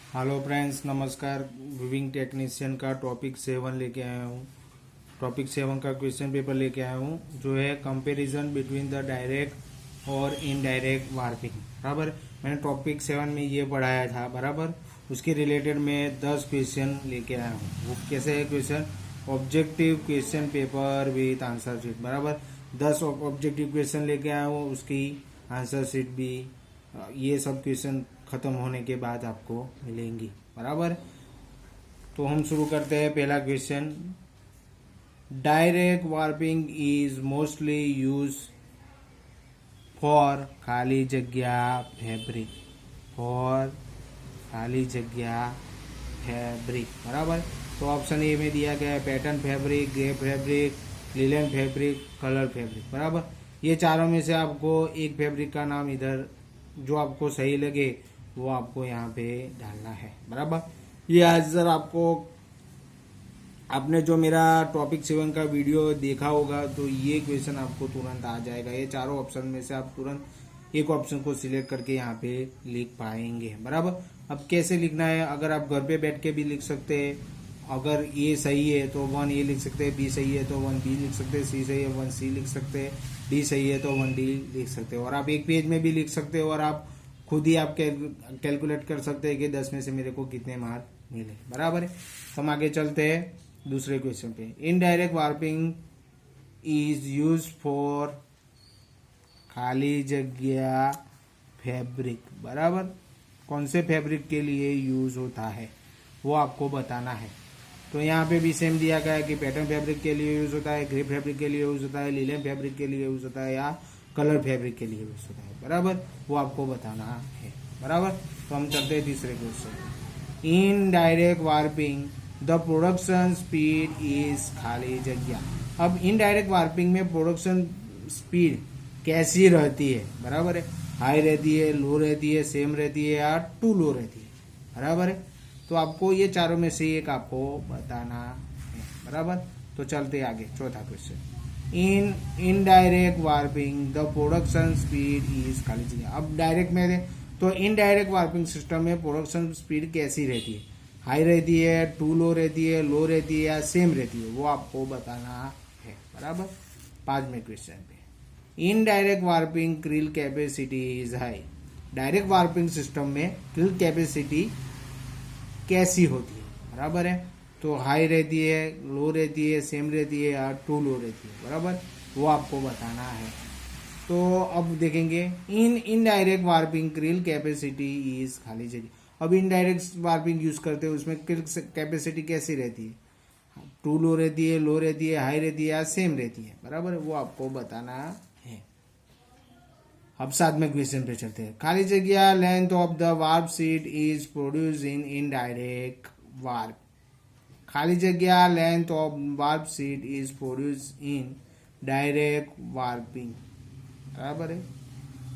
Hello friends, नमस्कार। Viewing technician का topic 7 लेके आया हूँ। टॉपिक 7 का क्वेश्चन पेपर लेके आया हूँ, जो है कंपैरिजन बिटवीन द डायरेक्ट और इनडायरेक्ट वार्पिंग। बराबर, मैंने टॉपिक 7 में ये पढ़ाया था। बराबर, उसके रिलेटेड मैं 10 क्वेश्चन लेके आया हूँ। वो कैसे है question? Objective question paper with answer sheet. बराबर, 10 ऑब्जेक्टिव क्वेश्चन लेके आया हूँ, उसकी आंसर शीट भी ये सब क्वेश्चन खत्म होने के बाद आपको मिलेंगी। बराबर, तो हम शुरू करते हैं। पहला question, direct warping is mostly use for खाली जगह फैब्रिक। फॉर खाली जगह फैब्रिक। बराबर, तो ऑप्शन ए में दिया गया है pattern fabric, grey fabric, linen fabric, colour fabric. बराबर, ये चारों में से आपको एक फैब्रिक का नाम इधर जो आपको सही लगे वो आपको यहाँ पे डालना है। बराबर, ये आंसर आपको, आपने जो मेरा टॉपिक 7 का वीडियो देखा होगा तो ये क्वेश्चन आपको तुरंत आ जाएगा। ये चारों ऑप्शन में से आप तुरंत एक ऑप्शन को सिलेक्ट करके यहाँ पे लिख पाएंगे। बराबर, अब कैसे लिखना है? अगर आप घर पे बैठ के भी लिख सकते हैं। अगर ए सही है तो 1 ए लिख सकते हैं, बी सही है तो 1 बी लिख सकते हैं, सी सही है 1 सी लिख सकते हैं, डी सही है तो 1 डी लिख सकते हैं। और आप एक पेज में भी लिख सकते हो और आप खुद ही आप कैलकुलेट कर सकते हैं कि 10 में से मेरे को कितने मार्क मिले। बराबर है, तो हम आगे चलते हैं दूसरे क्वेश्चन पे। Indirect warping is use for खाली जगह फैब्रिक। बराबर, कौन से फैब्रिक के लिए यूज होता है वो आपको बताना है। तो यहाँ पे भी सेम दिया गया है कि पैटर्न फैब्रिक के लिए यूज होता है, ग्रे फैब्रिक के लिए यूज होता है, लिलन फैब्रिक के लिए यूज होता है, या कलर फैब्रिक के लिए यूज होता है। बराबर, वो आपको बताना है। बराबर, तो हम चलते हैं तीसरे question. In direct warping the production speed is खाली जगह। अब इनडायरेक्ट वार्पिंग में प्रोडक्शन स्पीड कैसी रहती है? बराबर है, हाई रहती है, लो रहती है, सेम रहती है, या टू लो रहती है। बराबर है, तो आपको ये चारों में से एक आपको बताना है। बराबर, तो चलते आगे चौथा question. In indirect warping the production speed is खाली जगह। अब डायरेक्ट में तो इनडायरेक्ट वार्पिंग सिस्टम में प्रोडक्शन स्पीड कैसी रहती है? हाई रहती है, टू लो रहती है, लो रहती है, या सेम रहती है, वो आपको बताना है। बराबर, पांचवें क्वेश्चन पे, indirect warping creel capacity is high. Direct warping system में क्रिल कैपेसिटी कैसी होती है? बराबर है, तो हाई रहती है, लो रहती है, सेम रहती है, या टू लो रहती है। बराबर, वो आपको बताना है। तो अब देखेंगे, इन indirect warping creel capacity is खाली जगह। अब इनडायरेक्ट वार्पिंग यूज करते हैं, उसमें क्रिल कैपेसिटी कैसी रहती है? टू लो रहती है, लो रहती है, हाई रहती है, या सेम रहती है। बराबर, वो आपको बताना है। अब सातवें क्वेश्चन पे चलते हैं। खाली जगह length of the warp sheet is produce in indirect warp. खाली जगह length of warp sheet is produce in direct warping. बराबर है,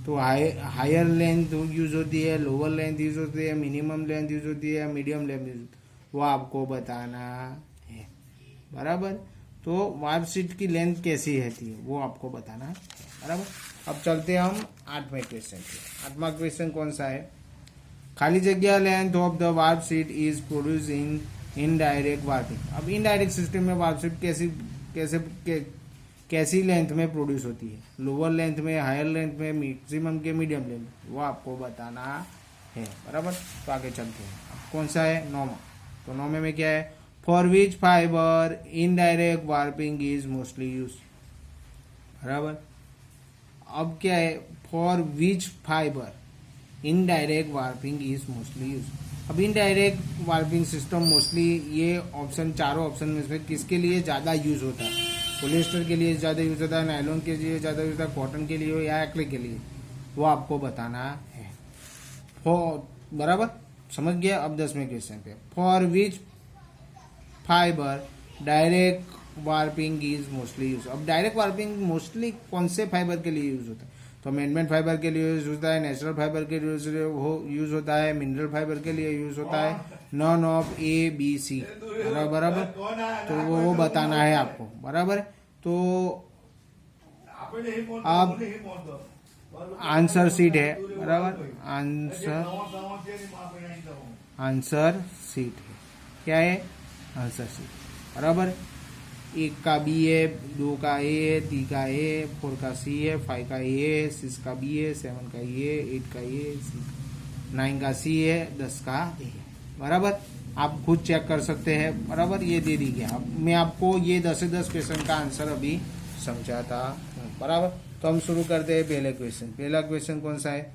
तो हायर लेंथ यूज होती है, लोअर लेंथ यूज होती है, मिनिमम लेंथ यूज होती है, मीडियम लेंथ यूज होती है, वो आपको बताना है। बराबर, तो वार्प शीट की लेंथ कैसी रहती है वो आपको बताना है। बराबर, अब चलते हैं हम आठवें क्वेश्चन पे। आठवां क्वेश्चन कौन सा है? खाली जगह length of the warp sheet is produce in indirect warping. अब इनडायरेक्ट सिस्टम में वार्प शीट कैसी लेंथ में प्रोड्यूस होती है? लोअर लेंथ में, हायर लेंथ में, मैक्सिमम के मीडियम लेंथ में, वो आपको बताना है। बराबर, तो आगे चलते हैं। अब कौन सा है? नौवां। तो नौवें में क्या है? For which fibre indirect warping is mostly use. बराबर, अब क्या है? For which fibre indirect warping is mostly use. अब इनडायरेक्ट वार्पिंग सिस्टम मोस्टली, ये ऑप्शन, चारों ऑप्शन में से किसके लिए ज्यादा यूज होता है? पोलिएस्टर के लिए ज्यादा यूज होता है, नायलॉन के लिए ज्यादा यूज होता है, कॉटन के लिए या एक्रिलिक के लिए, वो आपको बताना है। बराबर, समझ गया। अब 10वें क्वेश्चन पे, for which fibre direct warping is mostly use. अब डायरेक्ट वार्पिंग मोस्टली कौन से फाइबर के लिए यूज होता है? तो अमेंडमेंट फाइबर के लिए यूज होता है, नेचुरल फाइबर के लिए यूज होता है, मिनरल फाइबर के लिए यूज होता है, none of A B C. बराबर, तो वो बताना है आपको। बराबर, तो आप आंसर शीट है, बराबर। आंसर शीट है, क्या है? आंसर शीट, बराबर। 1 का बी है, 2 का ए है, 3 का ए है, 4 का सी है, 5 का ए है, 6 का बी है, 7 का ए है, 8 का ए, 9 का सी है, 10 का ए है, बराबर। आप खुद चेक कर सकते हैं, बराबर। ये दे दी गया। अब मैं आपको ये 10 से 10 क्वेश्चन का आंसर अभी समझाता हूँ, बराबर। तो हम शुरू करते हैं पहले क्वेश्चन। पहला क्वेश्चन कौन सा है?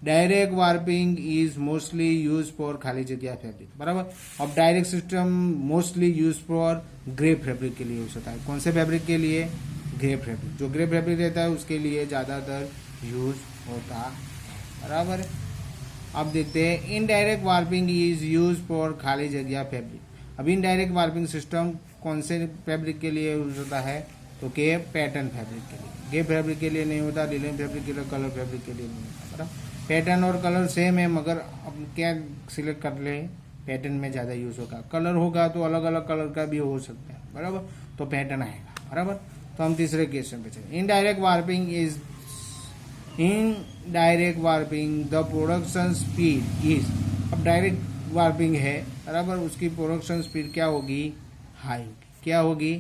Direct warping is mostly use for खाली जगह फैब्रिक, बराबर। अब direct system mostly use for grey fabric के लिए यूज होता है। कौन से फैब्रिक के लिए? Grey fabric. जो ग्रे फैब्रिक रहता है उसके लिए ज्यादातर यूज होता है, बराबर। अब देखते हैं indirect warping is use for खाली जगह फैब्रिक। अब इनडायरेक्ट वार्पिंग सिस्टम कौन से फैब्रिक के लिए यूज होता है? तो के पैटर्न फैब्रिक के लिए। गे फैब्रिक के लिए नहीं होता, लिनन फैब्रिक के लिए, कलर फैब्रिक के लिए नहीं होता, बराबर। पैटर्न और कलर सेम है, मगर अब क्या सिलेक्ट कर ले? पैटर्न में ज्यादा यूज होगा। कलर होगा तो अलग अलग कलर का भी हो सकता है, बराबर। तो पैटर्न आएगा, बराबर। तो हम तीसरे क्वेश्चन पे चले। Indirect warping is indirect warping the production speed is. अब डायरेक्ट वार्पिंग है, बराबर, उसकी प्रोडक्शन स्पीड क्या होगी? हाई। क्या होगी?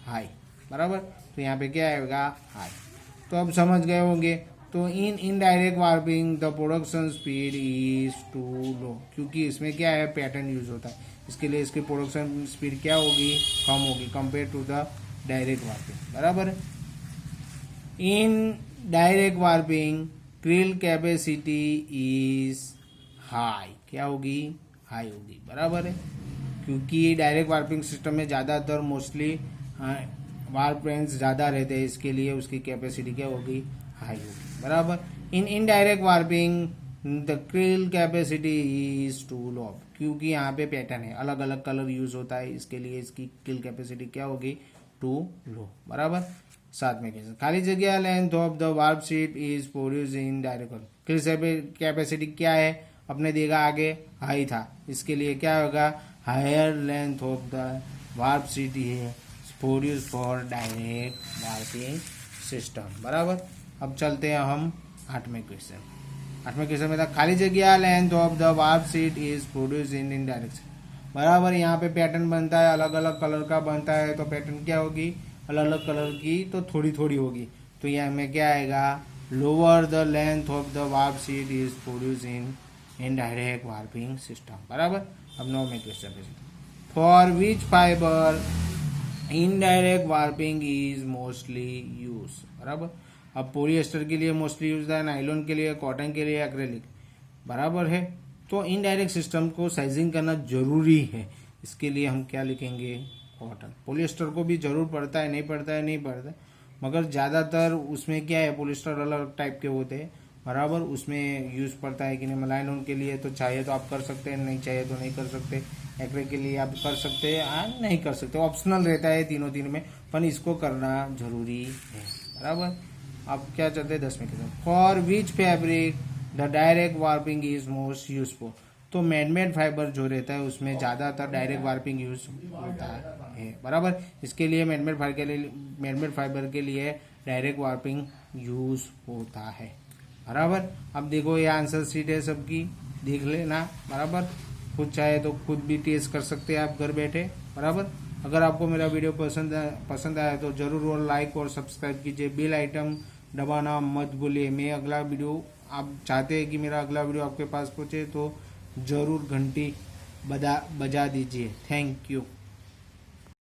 हाई, बराबर। तो यहाँ पे क्या आएगा? हाई। तो अब समझ गए होंगे। तो in indirect warping the production speed is too low, क्योंकि इसमें क्या है? पैटर्न यूज होता है, इसके लिए इसकी प्रोडक्शन स्पीड क्या होगी? कम होगी compare to the direct warping, बराबर। In direct warping creel capacity is high. क्या होगी? हाई होगी, बराबर है, क्योंकि डायरेक्ट वार्पिंग सिस्टम में ज़्यादातर मोस्टली वार्प रेंज ज़्यादा रहते हैं, इसके लिए उसकी कैपेसिटी क्या होगी? हाई होगी, बराबर। In indirect warping the creel capacity is too low, क्योंकि यहाँ पे पैटर्न है, अलग अलग कलर यूज होता है, इसके लिए इसकी क्रिल कैपेसिटी क्या होगी? टू लो, बराबर। साथ में खाली जगह length of the warp sheet is produce in direct. Krill capacity क्या है? अपने देखा आगे हाई था, इसके लिए क्या होगा? Higher length of the warp sheet है produce for direct warping system, बराबर। अब चलते हैं हम 8वें क्वेश्चन। 8वें क्वेश्चन में था खाली जगह length of the warp sheet is produce in indirect, बराबर। यहाँ पे पैटर्न बनता है, अलग अलग कलर का बनता है, तो पैटर्न क्या होगी? अलग अलग कलर की, तो थोड़ी थोड़ी होगी। तो यहाँ में क्या आएगा? Lower the length of the warp sheet is produce in indirect warping system, बराबर। अब 9वें क्वेश्चन पे for which fibre indirect warping is mostly use, बराबर। अब पॉलिएस्टर के लिए मोस्टली यूज है, नाइलॉन के लिए, कॉटन के लिए, एक्रेलिक, बराबर है। तो इनडायरेक्ट सिस्टम को साइजिंग करना जरूरी है, इसके लिए हम क्या लिखेंगे? कॉटन। पॉलिएस्टर को भी जरूर पड़ता है, नहीं पड़ता है, नहीं पड़ता है, मगर ज़्यादातर उसमें क्या है? पॉलिएस्टर अलग टाइप के होते हैं, बराबर, उसमें यूज पड़ता है कि नहीं। नायलॉन के लिए तो चाहिए तो आप कर सकते हैं, नहीं चाहिए तो नहीं कर सकते। एक्रेलिक के लिए आप कर सकते हैं, नहीं कर सकते, ऑप्शनल रहता है तीनों में, पर इसको करना जरूरी है, बराबर। अब क्या चलते हैं 10वें question. For which fabric the direct warping is most useful. तो मैनमेड फाइबर जो रहता है उसमें ज़्यादातर डायरेक्ट वार्पिंग यूज होता है, बराबर। इसके लिए मैनमेड फाइबर के लिए डायरेक्ट वार्पिंग यूज होता है, बराबर। अब देखो ये आंसर शीट है सबकी, देख लेना, बराबर। खुद चाहे तो खुद भी टेस्ट कर सकते हैं आप घर बैठे, बराबर। अगर आपको मेरा वीडियो पसंद आया तो जरूर और लाइक और सब्सक्राइब कीजिए, बेल आइटम दबाना मत भूलिए। मैं अगला वीडियो, आप चाहते हैं कि मेरा अगला वीडियो आपके पास पहुंचे तो जरूर घंटी बजा दीजिए। Thank you.